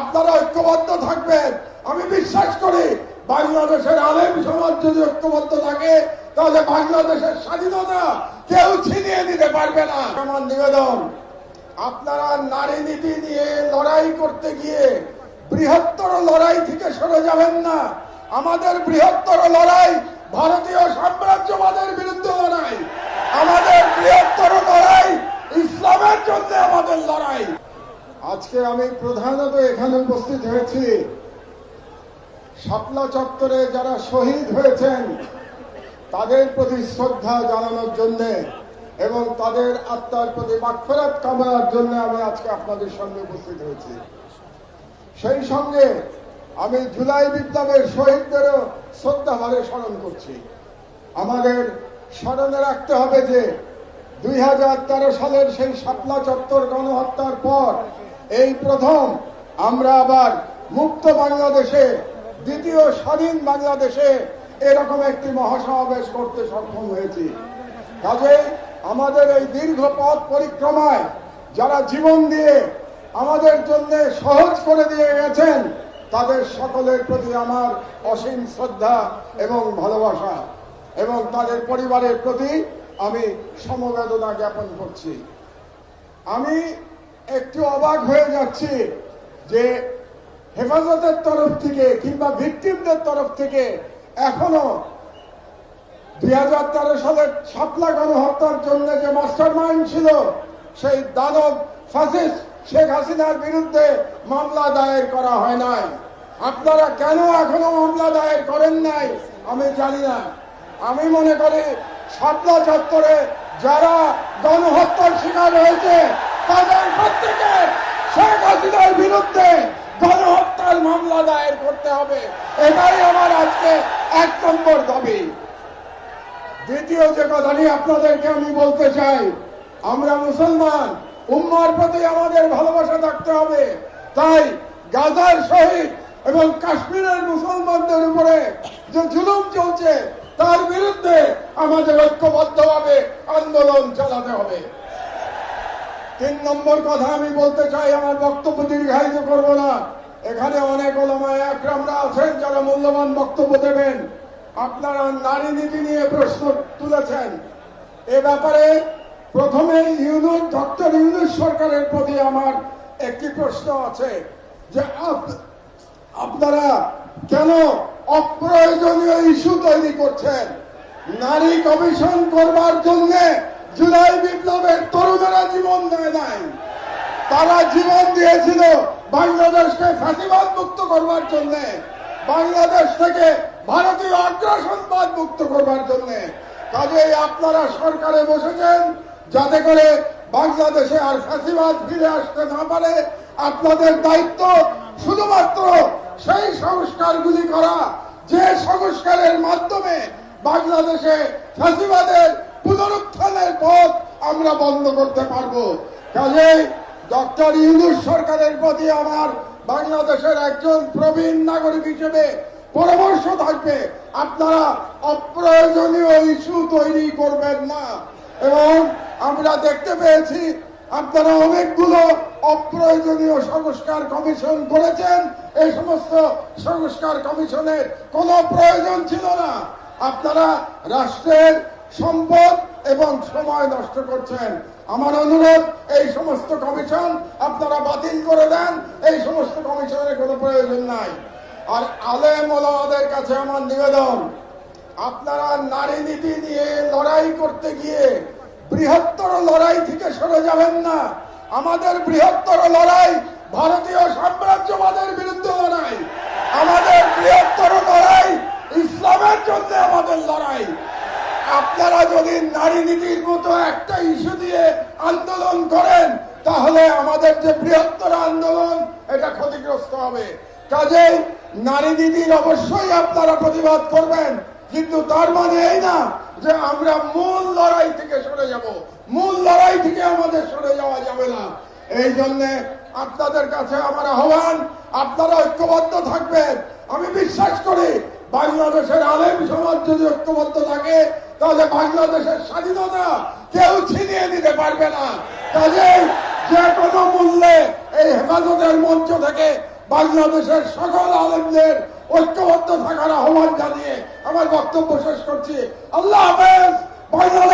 আপনারা ঐক্যবদ্ধ থাকবেন। আমি বিশ্বাস করি বাংলাদেশের আলেম সমাজ যদি ঐক্যবদ্ধ থাকে তাহলে বাংলাদেশের স্বাধীনতা কেউ ছিনিয়ে নিতে পারবে না। আমার নিবেদন, আপনারা নারী নীতি নিয়ে লড়াই করতে গিয়ে বৃহত্তর লড়াই থেকে সরে যাবেন না। আমাদের বৃহত্তর লড়াই ভারতীয় সাম্রাজ্যবাদের বিরুদ্ধে লড়াই, আমাদের বৃহত্তর লড়াই ইসলামের জন্য আমাদের লড়াই। আজকে আমি প্রধানত এখানে উপস্থিত হয়েছি শাপলা চত্বরে যারা শহীদ হয়েছেন তাদের প্রতি শ্রদ্ধা জানানোর জন্য এবং তাদের আত্মার প্রতি মাগফিরাত কামনার জন্য আমি আজকে আপনাদের সঙ্গে উপস্থিত হয়েছি। সেই সঙ্গে আমি জুলাই বিপ্লবের শহীদদেরও শ্রদ্ধাভরে স্মরণ করছি। আমাদের স্মরণে রাখতে হবে যে 2013 সালের সেই শাপলা চত্বর গণহত্যার পর এই প্রথম আমরা আবার মুক্ত বাংলাদেশে, দ্বিতীয় স্বাধীন বাংলাদেশে এরকম একটি মহাসমাবেশ করতে সক্ষম হয়েছি। কাজে আমাদের এই দীর্ঘ পথ পরিক্রমায় যারা জীবন দিয়ে আমাদের জন্য সহজ করে দিয়ে গেছেন তাদের সকলের প্রতি আমার অসীম শ্রদ্ধা এবং ভালোবাসা, এবং তাদের পরিবারের প্রতি আমি সমবেদনা জ্ঞাপন করছি। আমি একটু অবাক হয়ে যাচ্ছি যে হেফাজতের তরফ থেকে কিংবা ভিকটিমদের তরফ থেকে এখনো 2013 সালের শাপলা গণহত্যার জন্য যে মাস্টার মাইন্ড ছিল সেই দানব ফ্যাসিস্ট শেখ হাসিনার বিরুদ্ধে মামলা দায়ের করা হয় নাই। আপনারা কেন এখনো মামলা দায়ের করেন নাই আমি জানি না। আমি মনে করি শাপলা চত্বরে যারা গণহত্যার শিকার হয়েছে তাদের প্রত্যেকে শেখ হাসিনার বিরুদ্ধে গণহত্যার মামলা দায়ের করতে হবে। এটাই আমার আজকে 1 নম্বর দাবি। দ্বিতীয় যে কথাটি আপনাদেরকে আমি বলতে চাই, আমরা মুসলমান, উম্মার প্রতি আমাদের ভালোবাসা থাকতে হবে। তাই গাজার শহীদ এবং কাশ্মীরের মুসলমানদের উপরে যে জুলুম চলছে তার বিরুদ্ধে আমাদের ঐক্যবদ্ধভাবে আন্দোলন চালাতে হবে। 3 নম্বর কথা আমি বলতে চাই, আমার বক্তব্য দীর্ঘায়িত করব না। এখানে অনেক ওলামায়ে একরামরা আছেন যারা মূল্যবান বক্তব্য দেবেন। আপনারা নারী নীতি নিয়ে প্রশ্ন তুলেছেন। এ ব্যাপারে প্রথমে ডক্টর ইউনূস সরকারের প্রতি আমার একটি প্রশ্ন আছে যে আপনারা কেন অপ্রয়োজনীয় ইস্যু তৈরি করছেন? নারী কমিশন করবার জন্য জুলাই বিপ্লবের তরুণেরা জীবন দেয় নাই, তারা জীবন দিয়েছিল বাংলাদেশকে ফ্যাসিবাদ মুক্ত করবার জন্য, বাংলাদেশ থেকে ভারতীয় আগ্রাসনবাদ মুক্ত করবার জন্য। কাজেই আপনারা সরকারে বসেছেন যাতে করে বাংলাদেশে আর ফ্যাসিবাদ ফিরে আসতে না পারে। আপনাদের দায়িত্ব শুধুমাত্র সেই সংস্কারগুলি করা যে সংস্কারের মাধ্যমে বাংলাদেশে ফ্যাসিবাদের পুনরুত্থানের পথ আমরা বন্ধ করতে পারবো। কাজেই ডক্টর ইউনূস সরকারের প্রতি আমার বাংলাদেশের একজন প্রবীণ নাগরিক হিসেবে পরামর্শ থাকবে, আপনারা অপ্রয়োজনীয় ইস্যু তৈরি করবেন না। এবং আমরা দেখতে পেয়েছি আপনারা অনেকগুলো অপ্রয়োজনীয় সংস্কার কমিশন করেছেন। এই সমস্ত সংস্কার কমিশনের কোনো প্রয়োজন ছিল না। আপনারা রাষ্ট্রের সম্পদ এবং সময় নষ্ট করছেন। আমার অনুরোধ, এই সমস্ত কমিশন আপনারা বাতিল করে দেন। এই সমস্ত কমিশনের কোনো প্রয়োজন নাই। আর আলেম ওলামাদের কাছে আমার নিবেদন, আপনারা নারী নীতি নিয়ে লড়াই করতে গিয়ে বৃহত্তর লড়াই থেকে সরে যাবেন না। আমাদের বৃহত্তর লড়াই ভারতীয় সাম্রাজ্যবাদের বিরুদ্ধে লড়াই, আমাদের বৃহত্তর লড়াই ইসলামের জন্য আমাদের লড়াই। আপনারা যদি নারী নীতির মতো একটা ইস্যু দিয়ে আন্দোলন করেন তাহলে আমাদের যে বৃহত্তর আন্দোলন এটা ক্ষতিগ্রস্ত হবে। কাজেই নারী নীতির অবশ্যই আপনারা প্রতিবাদ করবেন, কিন্তু তার মানে এই না যে আমরা মূল লড়াই থেকে সরে যাব। মূল লড়াই থেকে আমাদের সরে যাওয়া যাবে না। এই জন্য আপনাদের কাছে আমার আহ্বান, আপনারা ঐক্যবদ্ধ থাকবেন। আমি বিশ্বাস করি বাংলাদেশের আলেম সমাজ যদি ঐক্যবদ্ধ থাকে তাহলে বাংলাদেশের স্বাধীনতা কেউ ছিনিয়ে নিতে পারবে না। কাজেই যে কোনো মূল্যে এই হেফাজতের মঞ্চ থেকে বাংলাদেশের সকল আলেমদের ঐক্যবদ্ধ থাকার আহ্বান জানিয়ে আমার বক্তব্য শেষ করছি। আল্লাহ হাফেজ। বাংলাদেশ